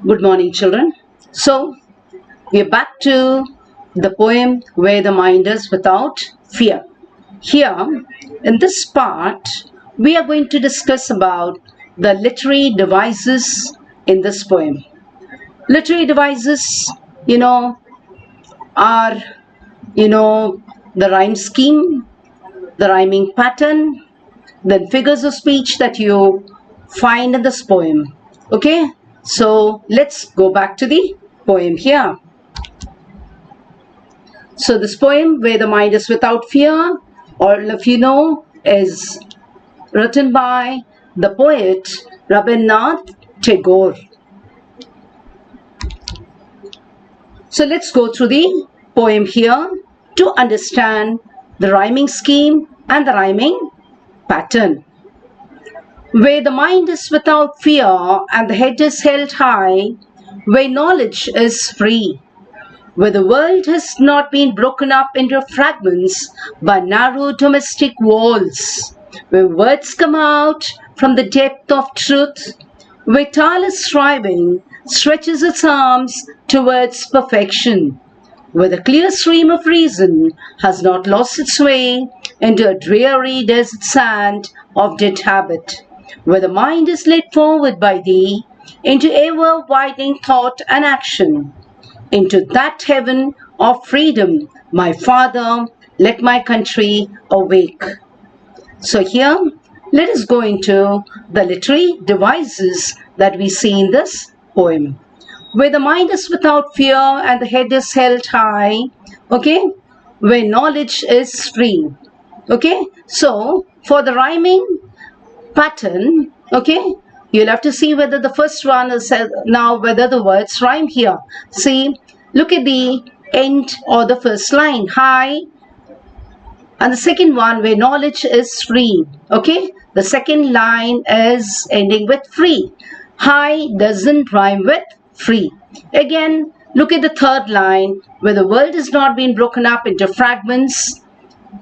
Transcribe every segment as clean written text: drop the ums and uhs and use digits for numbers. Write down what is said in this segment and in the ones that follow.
Good morning, children. So, we are back to the poem Where the Mind is Without Fear. Here, in this part, we are going to discuss about the literary devices in this poem. Literary devices, are, the rhyme scheme, the rhyming pattern, then figures of speech that you find in this poem. Okay, so let's go back to the poem here. So this poem, Where the Mind is Without Fear, all of you know, is written by the poet Rabindranath Tagore. So let's go through the poem here to understand the rhyming scheme and the rhyming pattern. Where the mind is without fear and the head is held high, where knowledge is free, where the world has not been broken up into fragments by narrow domestic walls, where words come out from the depth of truth, where tireless striving stretches its arms towards perfection, where the clear stream of reason has not lost its way into a dreary desert sand of dead habit, where the mind is led forward by thee into ever-widening thought and action, into that heaven of freedom, my Father, let my country awake. So here, let us go into the literary devices that we see in this poem. Where the mind is without fear and the head is held high, okay, where knowledge is free. Okay, so for the rhyming pattern, okay, you'll have to see whether the first one is now whether the words rhyme here. See, look at the end or the first line, high, and the second one where knowledge is free. Okay, the second line is ending with free. High doesn't rhyme with free. Again, look at the third line where the world has not been broken up into fragments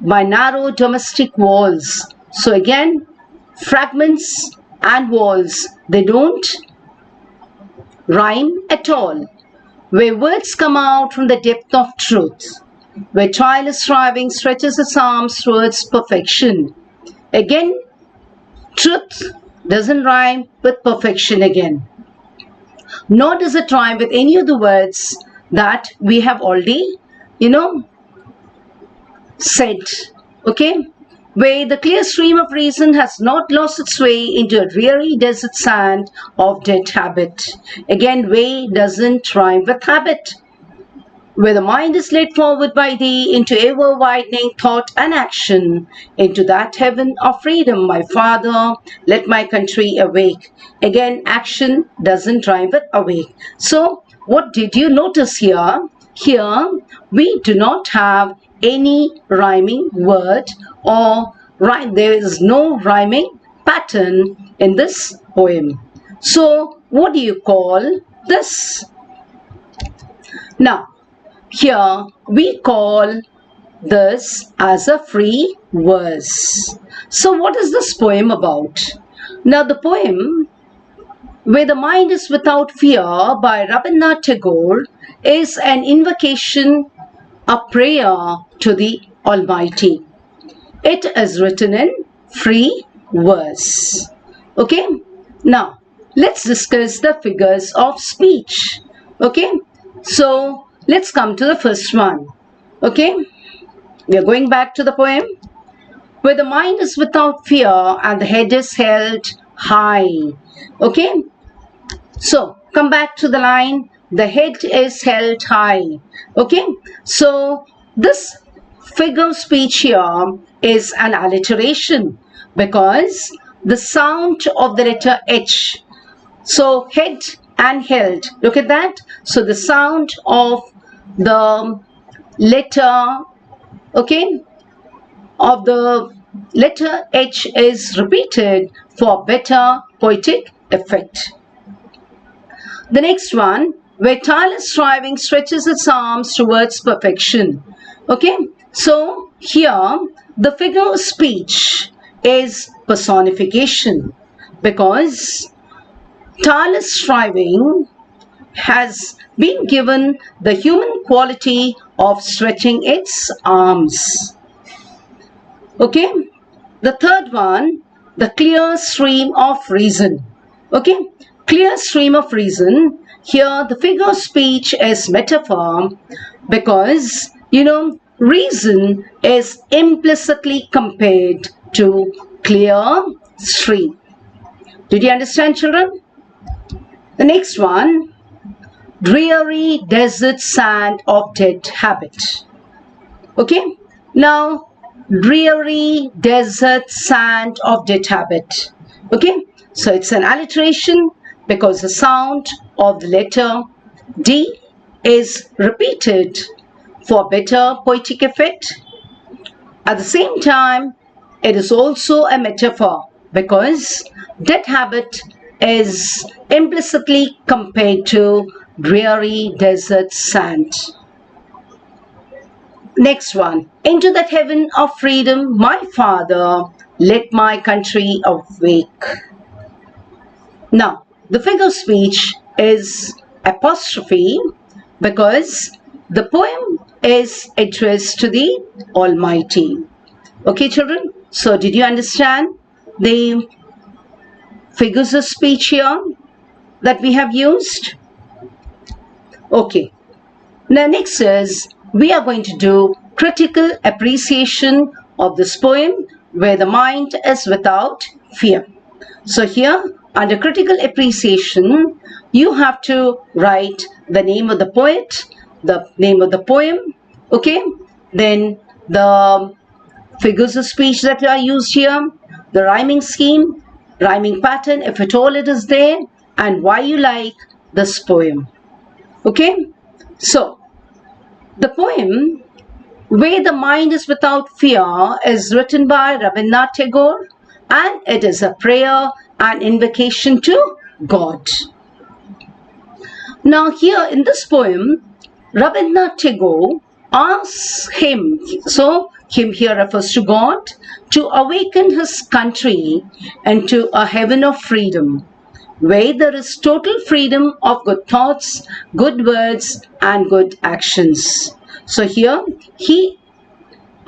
by narrow domestic walls. So again, fragments and walls, they don't rhyme at all. Where words come out from the depth of truth, where tireless striving stretches its arms towards perfection. Again, truth doesn't rhyme with perfection again. Nor does it rhyme with any of the words that we have already, said. Okay? Where the clear stream of reason has not lost its way into a dreary desert sand of dead habit. Again, way doesn't rhyme with habit. Where the mind is led forward by thee into ever-widening thought and action, into that heaven of freedom, my Father, let my country awake. Again, action doesn't rhyme with awake. So, what did you notice here? Here, we do not have any rhyming word or rhyme. There is no rhyming pattern in this poem. So, what do you call this? Now, here we call this as a free verse. So what is this poem about? Now the poem Where the Mind is Without Fear by Rabindranath Tagore is an invocation, a prayer to the Almighty. It is written in free verse. Okay? Now, let's discuss the figures of speech. Okay? So, let's come to the first one. Okay? We are going back to the poem. Where the mind is without fear and the head is held high. Okay? So, come back to the line. The head is held high. Okay? So, this figure of speech here is an alliteration because the sound of the letter H. So, head and held. Look at that. So, the sound of the letter, okay, of the letter H is repeated for better poetic effect. The next one, where tireless striving stretches its arms towards perfection. Okay, so here the figure of speech is personification because tireless striving has been given the human quality of stretching its arms. Okay, the third one, the clear stream of reason. Okay, clear stream of reason. Here the figure of speech is metaphor because reason is implicitly compared to clear stream. Did you understand, children? The next one, dreary desert sand of dead habit. Okay, now dreary desert sand of dead habit. Okay, so it's an alliteration because the sound of the letter D is repeated for better poetic effect. At the same time, it is also a metaphor because dead habit is implicitly compared to dreary desert sand. Next one, into that heaven of freedom, my Father, let my country awake. Now, the figure of speech is apostrophe because the poem is addressed to the Almighty. Okay, children? So, did you understand the figures of speech here that we have used? Okay. Now, next is we are going to do critical appreciation of this poem where the mind is without fear. So here, under critical appreciation, you have to write the name of the poet, the name of the poem, okay? Then the figures of speech that are used here, the rhyming scheme, rhyming pattern, if at all it is there, and why you like this poem. Okay? So, the poem Where the Mind is Without Fear is written by Rabindranath Tagore, and it is a prayer and invocation to God. Now here in this poem, Rabindranath Tagore asks him, so him here refers to God, to awaken his country into a heaven of freedom, where there is total freedom of good thoughts, good words, and good actions. So here he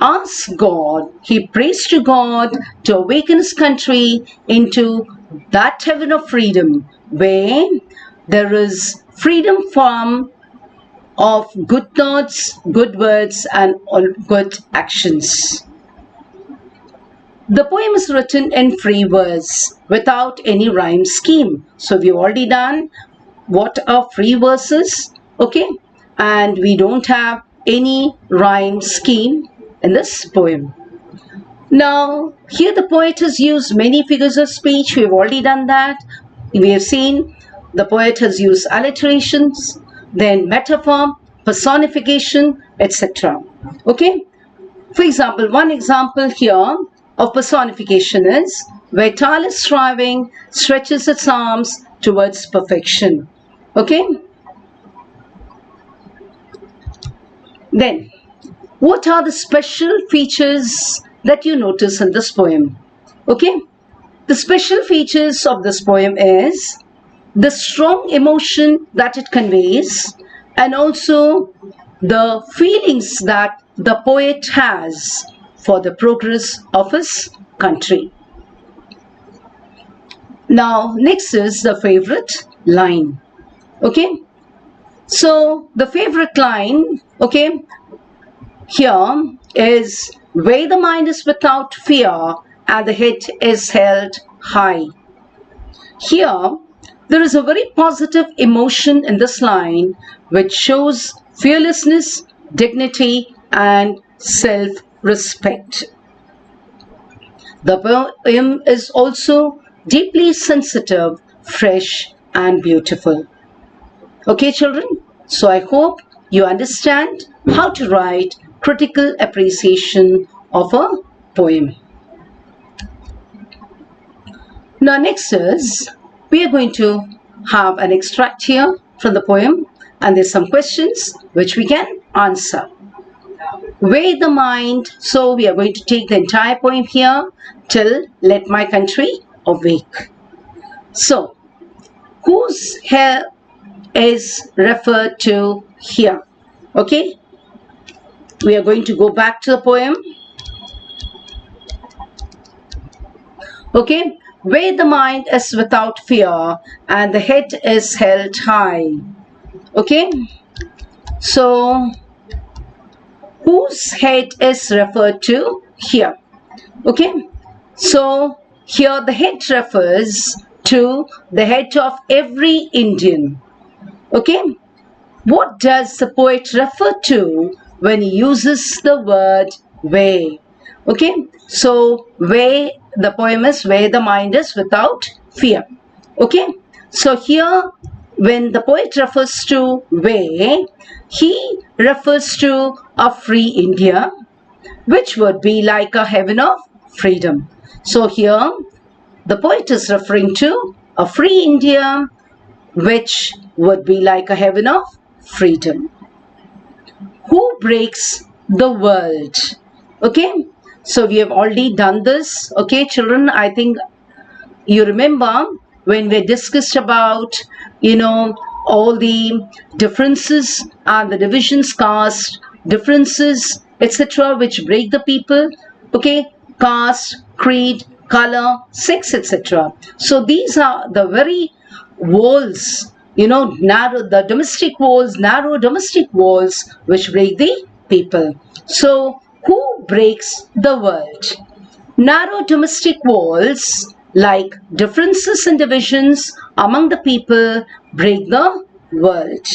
asks God, he prays to God to awaken his country into that heaven of freedom, where there is freedom from of good thoughts, good words, and all good actions. The poem is written in free verse without any rhyme scheme. So we've already done what are free verses, okay? And we don't have any rhyme scheme in this poem. Now, here the poet has used many figures of speech. We've already done that. We have seen the poet has used alliterations, then metaphor, personification, etc. Okay? For example, one example here of personification is where tireless striving stretches its arms towards perfection. Okay? Then, what are the special features that you notice in this poem? Okay? The special features of this poem is the strong emotion that it conveys and also the feelings that the poet has for the progress of his country. Now, next is the favorite line. Okay? So, the favorite line, okay, here is where the mind is without fear and the head is held high. Here, there is a very positive emotion in this line which shows fearlessness, dignity, and self-respect. The poem is also deeply sensitive, fresh, and beautiful. Okay, children? So I hope you understand how to write critical appreciation of a poem. Now, next is we are going to have an extract here from the poem, and there's some questions which we can answer. Where the mind, so we are going to take the entire poem here till let my country awake. So, whose hair is referred to here? Okay, we are going to go back to the poem. Okay, where the mind is without fear and the head is held high. Okay, so whose head is referred to here? Okay, so here the head refers to the head of every Indian. Okay, what does the poet refer to when he uses the word way? Okay, so way, the poem is where the mind is without fear. Okay, so here when the poet refers to way, he refers to a free India, which would be like a heaven of freedom. So here the poet is referring to a free India, which would be like a heaven of freedom. Who breaks the world? Okay, so we have already done this. Okay, children, I think you remember when we discussed about, all the differences and the divisions, caste, differences, etc., which break the people. Okay, caste, creed, color, sex, etc. So these are the very walls, narrow, the domestic walls, narrow domestic walls which break the people. So who breaks the world? Narrow domestic walls, like differences and divisions among the people, break the world.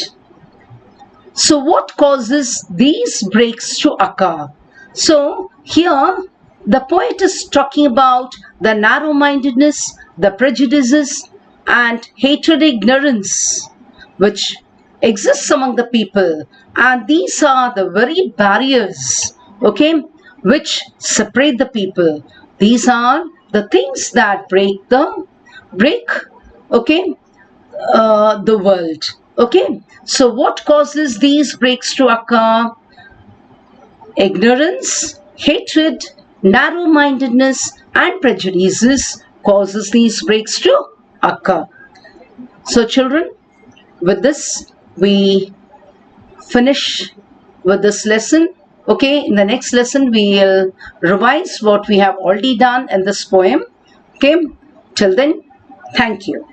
So what causes these breaks to occur? So here the poet is talking about the narrow-mindedness, the prejudices and hatred, ignorance which exists among the people, and these are the very barriers, okay, which separate the people. These are the things that break okay, the world. Okay, so what causes these breaks to occur? Ignorance, hatred, narrow-mindedness and prejudices causes these breaks to occur. So children, with this we finish with this lesson. Okay, in the next lesson we will revise what we have already done in this poem. Okay, till then, thank you.